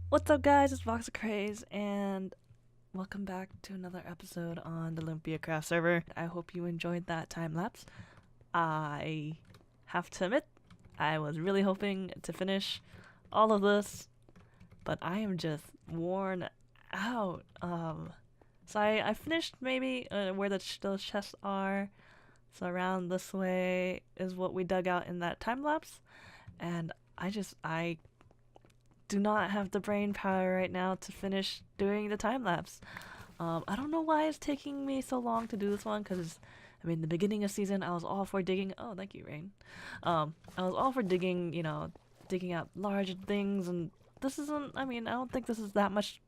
What's up, guys? It's VoxelCraze, and welcome back to another episode on the LumpiaCraft server. I hope you enjoyed that time lapse. I have to admit, I was really hoping to finish all of this, but I am just worn out. So I finished maybe where those chests are. So around this way is what we dug out in that time lapse, and I do not have the brain power right now to finish doing the time lapse. I don't know why it's taking me so long to do this one, because I mean, the beginning of season, I was all for digging. Oh, thank you, Rain. I was all for digging, digging out large things, and this isn't. I mean, I don't think this is that much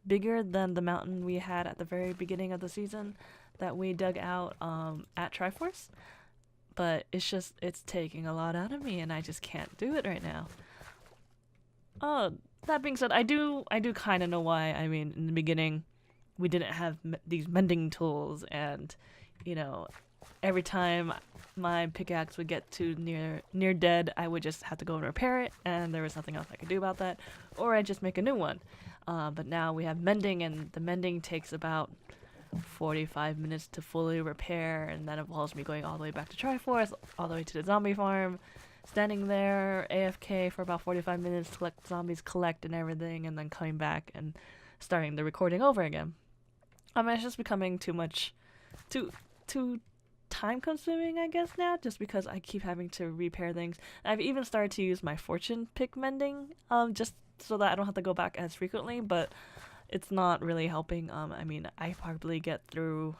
bigger than the mountain we had at the very beginning of the season that we dug out at Triforce. But it's taking a lot out of me, and I just can't do it right now. Oh, that being said, I do kind of know why. I mean, in the beginning, we didn't have these mending tools, and you know, every time my pickaxe would get to near dead, I would just have to go and repair it, and there was nothing else I could do about that, or I'd just make a new one. But now we have mending, and the mending takes about 45 minutes to fully repair, and that involves me going all the way back to Triforce, all the way to the zombie farm, standing there AFK for about 45 minutes to let zombies collect and everything, and then coming back and starting the recording over again. I mean, it's just becoming too time consuming, I guess, now, just because I keep having to repair things. I've even started to use my fortune pick mending, just so that I don't have to go back as frequently, but it's not really helping. I mean, I'd probably get through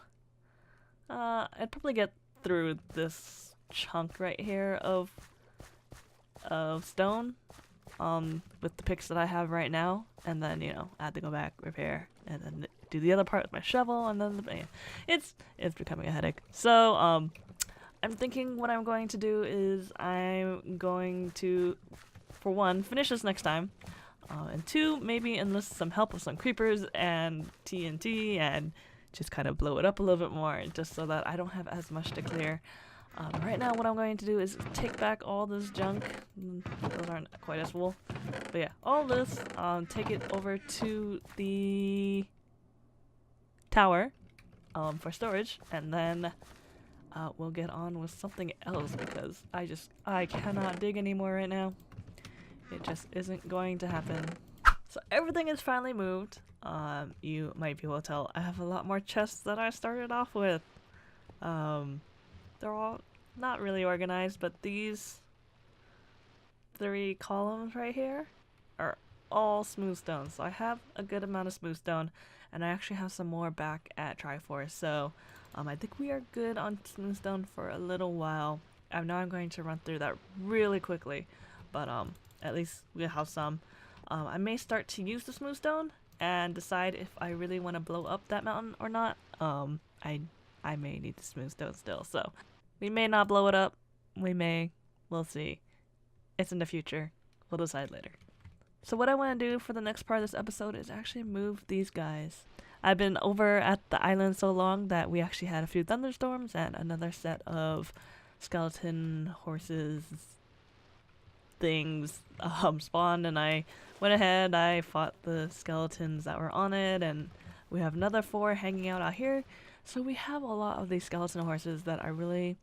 this chunk right here of stone with the picks that I have right now, and then I had to go back, repair, and then do the other part with my shovel, and then it's becoming a headache. So I'm thinking what I'm going to do is I'm going to, for one, finish this next time, and two, maybe enlist some help with some creepers and TNT and just kind of blow it up a little bit more, just so that I don't have as much to clear. Right now, what I'm going to do is take back all this junk. Those aren't quite as full. But yeah, all this, take it over to the tower for storage, and then we'll get on with something else, because I cannot dig anymore right now. It just isn't going to happen. So everything is finally moved. You might be able to tell I have a lot more chests than I started off with. They're all not really organized, but these 3 columns right here are all smooth stone. So I have a good amount of smooth stone, and I actually have some more back at Triforce. So I think we are good on smooth stone for a little while. I know I'm going to run through that really quickly, but at least we have some. I may start to use the smooth stone and decide if I really want to blow up that mountain or not. I may need the smooth stone still, so we may not blow it up. We may. We'll see. It's in the future. We'll decide later. So what I want to do for the next part of this episode is actually move these guys. I've been over at the island so long that we actually had a few thunderstorms and another set of skeleton horses things spawned, and I went ahead, I fought the skeletons that were on it, and we have another 4 hanging out here. So we have a lot of these skeleton horses that are really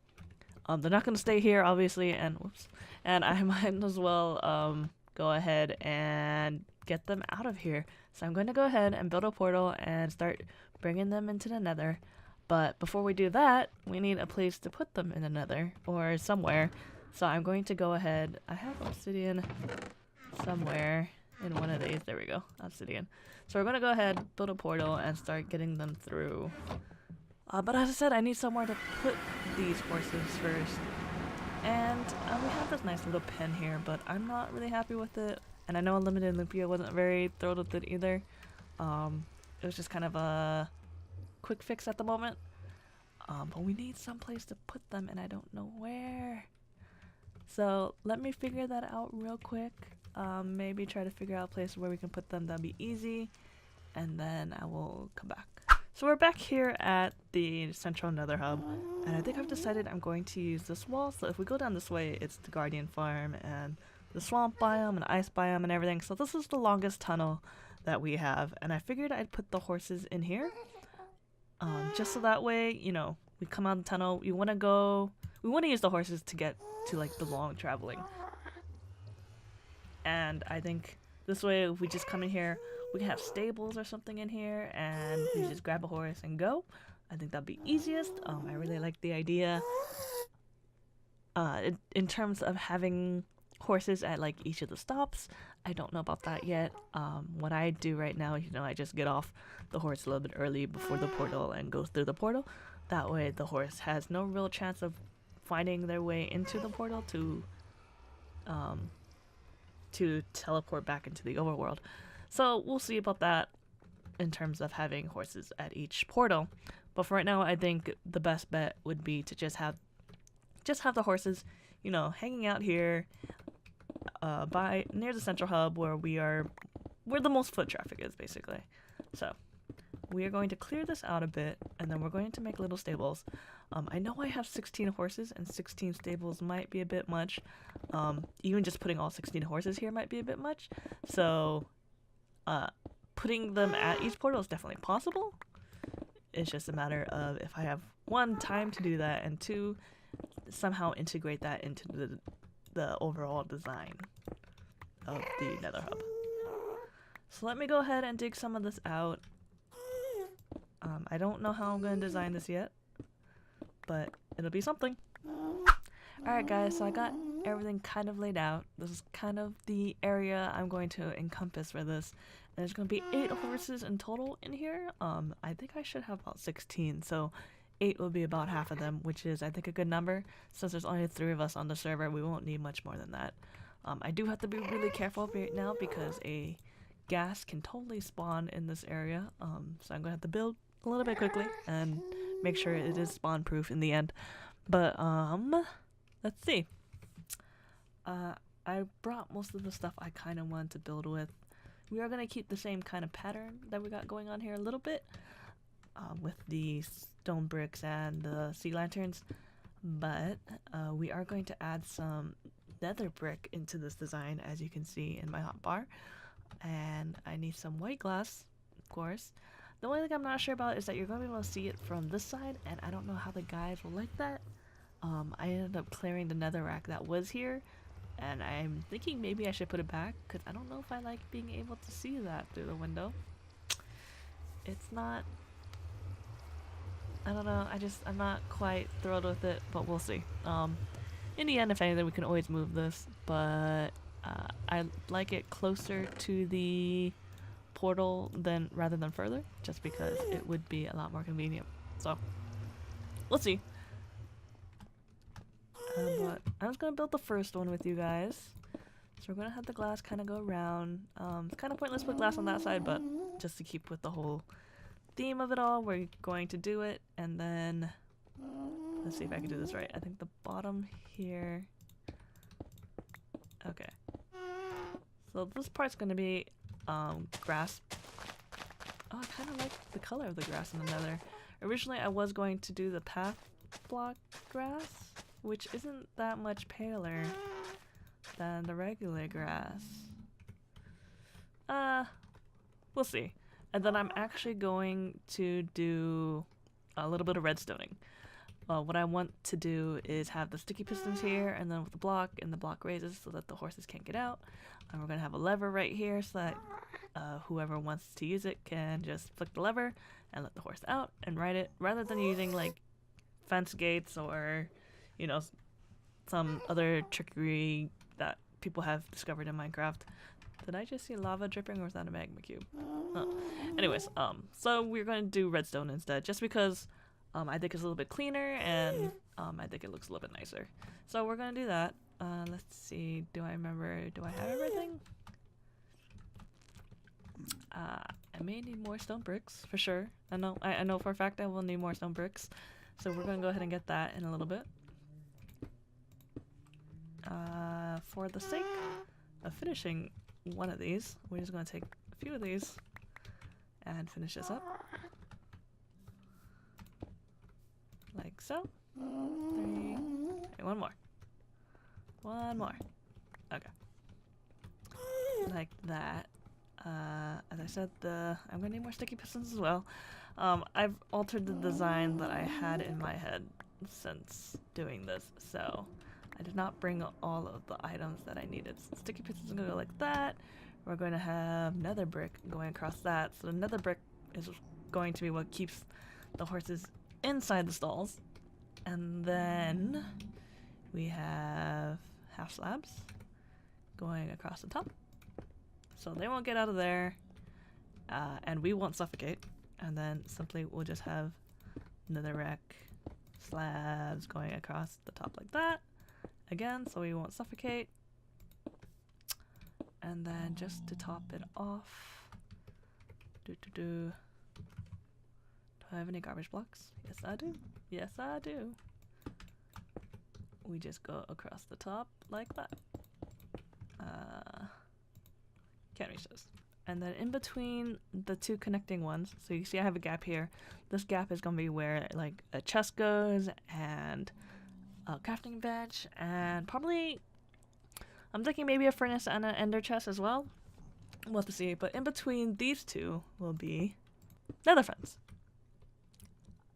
they're not going to stay here, obviously, and I might as well go ahead and get them out of here. So I'm going to go ahead and build a portal and start bringing them into the nether. But before we do that, we need a place to put them in the nether, or somewhere. So I'm going to go ahead. I have obsidian somewhere in one of these. There we go, obsidian. So we're going to go ahead, build a portal, and start getting them through. But as I said, I need somewhere to put these horses first. And we have this nice little pen here, but I'm not really happy with it. And I know Unlimited Lumpia wasn't very thrilled with it either. It was just kind of a quick fix at the moment. But we need some place to put them, and I don't know where. So let me figure that out real quick. Maybe try to figure out a place where we can put them. That'd be easy. And then I will come back. So we're back here at the central Nether Hub, and I think I've decided I'm going to use this wall. So if we go down this way, it's the Guardian Farm, and the swamp biome and ice biome and everything. So this is the longest tunnel that we have, and I figured I'd put the horses in here, just so that way, you know, we come out of the tunnel. We want to use the horses to get to like the long traveling. And I think this way, if we just come in here, we can have stables or something in here, and we just grab a horse and go. I think that'd be easiest. I really like the idea. In terms of having horses at like each of the stops, I don't know about that yet. What I do right now, you know, I just get off the horse a little bit early before the portal and go through the portal. That way the horse has no real chance of finding their way into the portal to teleport back into the overworld. So we'll see about that in terms of having horses at each portal. But for right now, I think the best bet would be to just have the horses, you know, hanging out here by near the central hub where the most foot traffic is, basically. So we are going to clear this out a bit, and then we're going to make little stables. I know I have 16 horses, and 16 stables might be a bit much. Even just putting all 16 horses here might be a bit much. So putting them at each portal is definitely possible. It's just a matter of if I have one, time to do that, and two, somehow integrate that into the overall design of the Nether Hub. So let me go ahead and dig some of this out. I don't know how I'm going to design this yet, but it'll be something. Alright guys, so I got everything kind of laid out. This is kind of the area I'm going to encompass for this. And there's going to be 8 horses in total in here. I think I should have about 16, so 8 will be about half of them, which is I think a good number. Since there's only 3 of us on the server, we won't need much more than that. I do have to be really careful right now because a gas can totally spawn in this area. So I'm going to have to build a little bit quickly and make sure it is spawn proof in the end. But let's see. I brought most of the stuff I kind of wanted to build with. We are going to keep the same kind of pattern that we got going on here a little bit, with the stone bricks and the sea lanterns, but we are going to add some nether brick into this design, as you can see in my hotbar. And I need some white glass, of course. The only thing I'm not sure about is that you're going to be able to see it from this side, and I don't know how the guys will like that. I ended up clearing the netherrack that was here, and I'm thinking maybe I should put it back, because I don't know if I like being able to see that through the window. It's not... I don't know, I'm not quite thrilled with it, but we'll see. In the end, if anything, we can always move this, but I like it closer to the portal rather than further, just because it would be a lot more convenient. So, we'll see. But I was going to build the first one with you guys. So we're going to have the glass kind of go around. It's kind of pointless to put glass on that side, but just to keep with the whole theme of it all, we're going to do it. And then, let's see if I can do this right. I think the bottom here. Okay. So this part's going to be grass. Oh, I kind of like the color of the grass in the nether. Originally, I was going to do the path block grass, which isn't that much paler than the regular grass. We'll see. And then I'm actually going to do a little bit of redstoning. What I want to do is have the sticky pistons here, and then with the block, and the block raises so that the horses can't get out. And we're going to have a lever right here so that whoever wants to use it can just flick the lever and let the horse out and ride it, rather than using like fence gates or, you know, some other trickery that people have discovered in Minecraft. Did I just see lava dripping, or was that a magma cube? Oh. Anyways, so we're going to do redstone instead, just because I think it's a little bit cleaner, and I think it looks a little bit nicer. So we're going to do that. Let's see, do I have everything? I may need more stone bricks, for sure. I know for a fact I will need more stone bricks. So we're going to go ahead and get that in a little bit. For the sake of finishing one of these, we're just going to take a few of these and finish this up. Like so. 3. Okay, one more. Okay. like that. As I said, I'm gonna need more sticky pistons as well. I've altered the design that I had in my head since doing this, so I did not bring all of the items that I needed. So sticky pistons are gonna go like that. We're going to have nether brick going across that. So the nether brick is going to be what keeps the horses inside the stalls. And then we have half slabs going across the top. So they won't get out of there, and we won't suffocate. And then simply we'll just have netherrack slabs going across the top like that. Again, so we won't suffocate. And then just to top it off, do I have any garbage blocks? Yes, I do. Yes, I do. We just go across the top like that. Can't reach this. And then in between the two connecting ones, so you see I have a gap here. This gap is gonna be where like a chest goes and a crafting bench and probably, I'm thinking maybe a furnace and an ender chest as well. We'll have to see. But in between these two will be nether fence.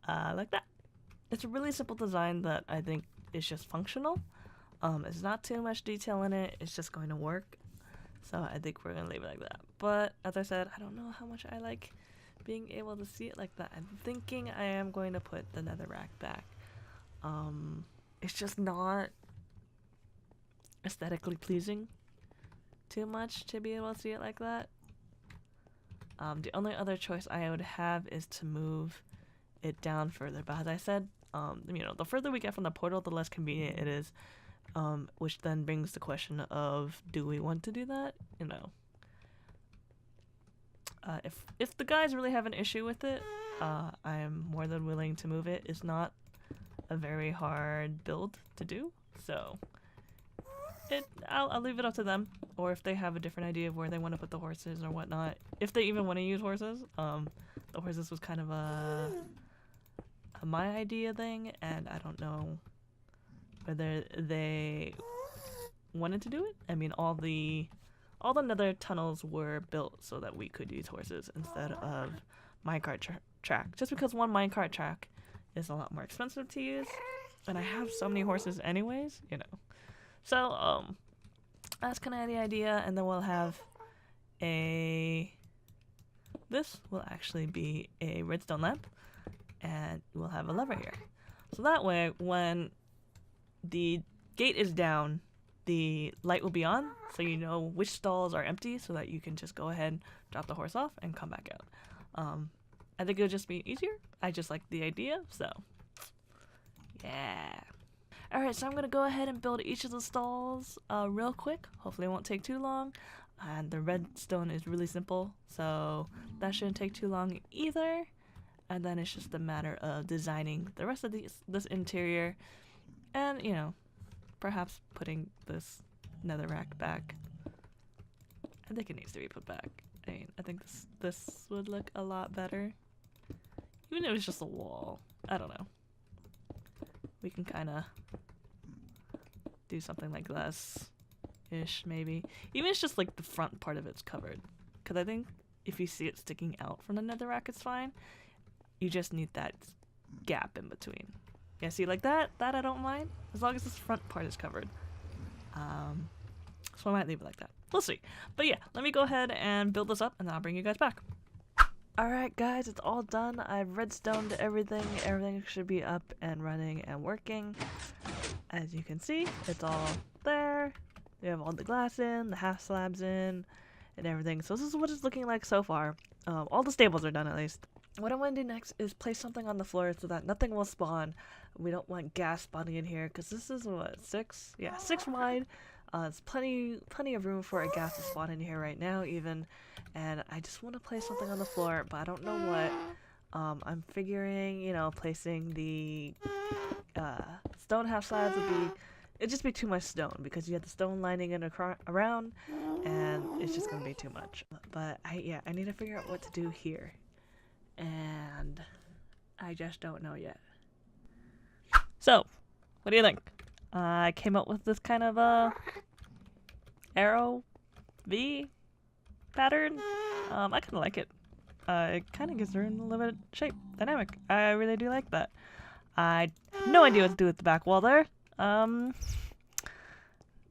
Like that. It's a really simple design that I think is just functional. It's not too much detail in it. It's just going to work. So I think we're going to leave it like that. But as I said, I don't know how much I like being able to see it like that. I'm thinking I am going to put the netherrack back. It's just not aesthetically pleasing too much to be able to see it like that. The only other choice I would have is to move it down further, but as I said, you know, the further we get from the portal, the less convenient it is, which then brings the question of, do we want to do that? You know, if the guys really have an issue with it, I am more than willing to move it. It's not a very hard build to do, so I'll leave it up to them, or if they have a different idea of where they want to put the horses or whatnot. If they even want to use horses, the horses was kind of a my idea thing, and I don't know whether they wanted to do it. I mean, all the nether tunnels were built so that we could use horses instead of minecart track, just because one minecart track is a lot more expensive to use, and I have so many horses anyways, you know. So, that's kind of the idea, and then we'll have this will actually be a redstone lamp, and we'll have a lever here. So that way, when the gate is down, the light will be on, so you know which stalls are empty, so that you can just go ahead, drop the horse off, and come back out. I think it'll just be easier. I just like the idea, so yeah. Alright, so I'm going to go ahead and build each of the stalls real quick. Hopefully it won't take too long. And the redstone is really simple, so that shouldn't take too long either. And then it's just a matter of designing the rest of this interior. And, you know, perhaps putting this netherrack back. I think it needs to be put back. I mean, I think this would look a lot better. Even if it was just a wall. I don't know. We can kind of do something like this-ish, maybe. Even if it's just like the front part of it's covered. Because I think if you see it sticking out from the netherrack, it's fine. You just need that gap in between. Yeah, see, like that I don't mind. As long as this front part is covered. So I might leave it like that. We'll see. But yeah, let me go ahead and build this up, and then I'll bring you guys back. Alright guys, it's all done. I've redstoned everything. Everything should be up and running and working. As you can see, it's all there. We have all the glass in, the half slabs in, and everything. So this is what it's looking like so far. All the stables are done at least. What I want to do next is place something on the floor so that nothing will spawn. We don't want gas spawning in here because this is what, 6? Yeah, 6 wide. It's plenty of room for a gas to spawn in here right now even. And I just want to place something on the floor, but I don't know what. I'm figuring, you know, placing the stone half slabs would be, it'd just be too much stone because you have the stone lining in around, and it's just gonna be too much. But I need to figure out what to do here, and I just don't know yet. So, what do you think? I came up with this kind of arrow V pattern. I kind of like it. It kind of gives her a little bit of shape, dynamic. I really do like that. I have no idea what to do with the back wall there.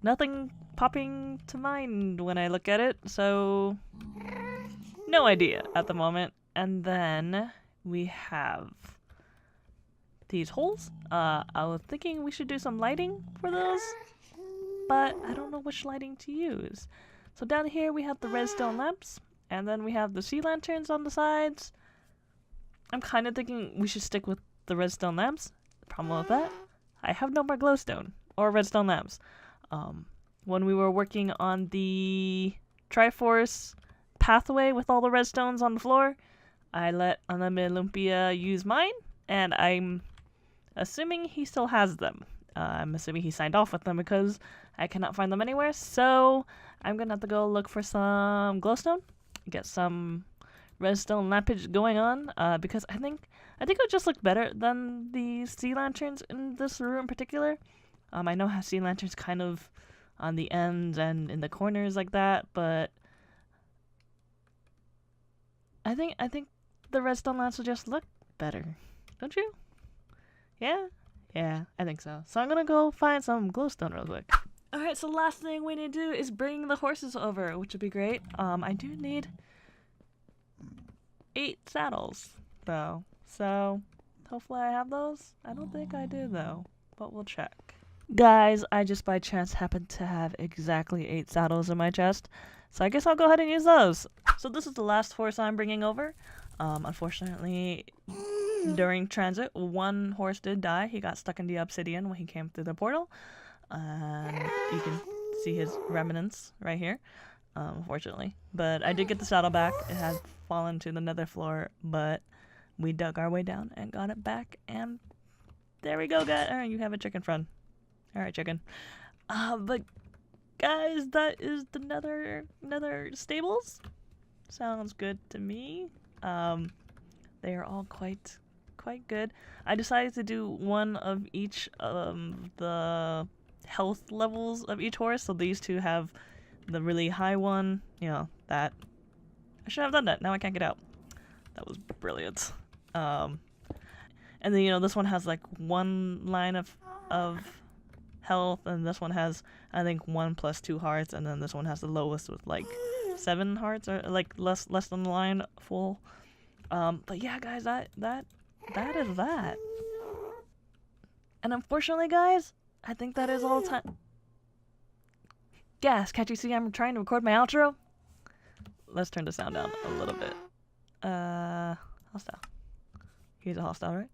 Nothing popping to mind when I look at it, so no idea at the moment. And then we have these holes. I was thinking we should do some lighting for those, but I don't know which lighting to use. So down here we have the redstone lamps, and then we have the sea lanterns on the sides. I'm kind of thinking we should stick with the redstone lamps. The problem with that, I have no more glowstone or redstone lamps. When we were working on the Triforce pathway with all the redstones on the floor, I let Unlimited Lumpia use mine, and I'm assuming he still has them. I'm assuming he signed off with them because I cannot find them anywhere, so I'm gonna have to go look for some glowstone, get some redstone lampage going on, because I think it would just look better than the sea lanterns in this room in particular. I know how sea lanterns kind of on the ends and in the corners like that, but I think the redstone lamps will just look better, don't you? Yeah, I think so. So I'm gonna go find some glowstone real quick. All right, so last thing we need to do is bring the horses over, which would be great. I do need 8 saddles though, so hopefully I have those. I don't think I do though, but we'll check. Guys, I just by chance happen to have exactly 8 saddles in my chest, so I guess I'll go ahead and use those. So this is the last horse I'm bringing over. Unfortunately, during transit, one horse did die. He got stuck in the obsidian when he came through the portal. And you can see his remnants right here, unfortunately. But I did get the saddle back. It had fallen to the nether floor, but we dug our way down and got it back. And there we go, guys. Alright, you have a chicken friend. Alright, chicken. But guys, that is the nether stables. Sounds good to me. They are all quite good. I decided to do one of each of the health levels of each horse. So these two have the really high one, you know, that I should have done that. Now I can't get out. That was brilliant. And then, you know, this one has like 1 line of health, and this one has, I think, 1 plus 2 hearts, and then this one has the lowest with like 7 hearts, or like less than the line full. But yeah, guys, that is that. And unfortunately, guys, I think that is all the time. Gas, can't you see I'm trying to record my outro? Let's turn the sound down a little bit. Hostile. He's a hostile, right?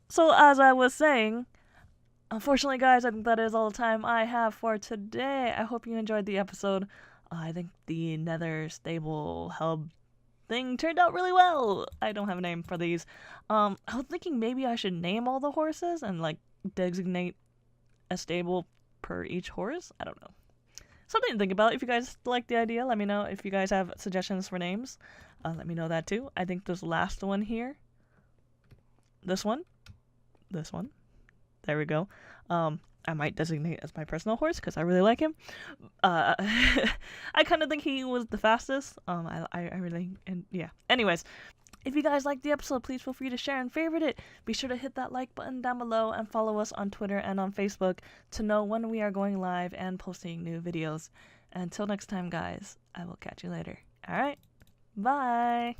So as I was saying, unfortunately, guys, I think that is all the time I have for today. I hope you enjoyed the episode. I think the nether stable hub thing turned out really well. I don't have a name for these. I was thinking maybe I should name all the horses and like designate a stable per each horse. I don't know. Something to think about. If you guys like the idea, let me know. If you guys have suggestions for names, let me know that too. I think this last one here, this one, there we go. I might designate as my personal horse because I really like him. I kind of think he was the fastest. I really, and yeah. Anyways, if you guys liked the episode, please feel free to share and favorite it. Be sure to hit that like button down below and follow us on Twitter and on Facebook to know when we are going live and posting new videos. Until next time, guys, I will catch you later. All right, bye.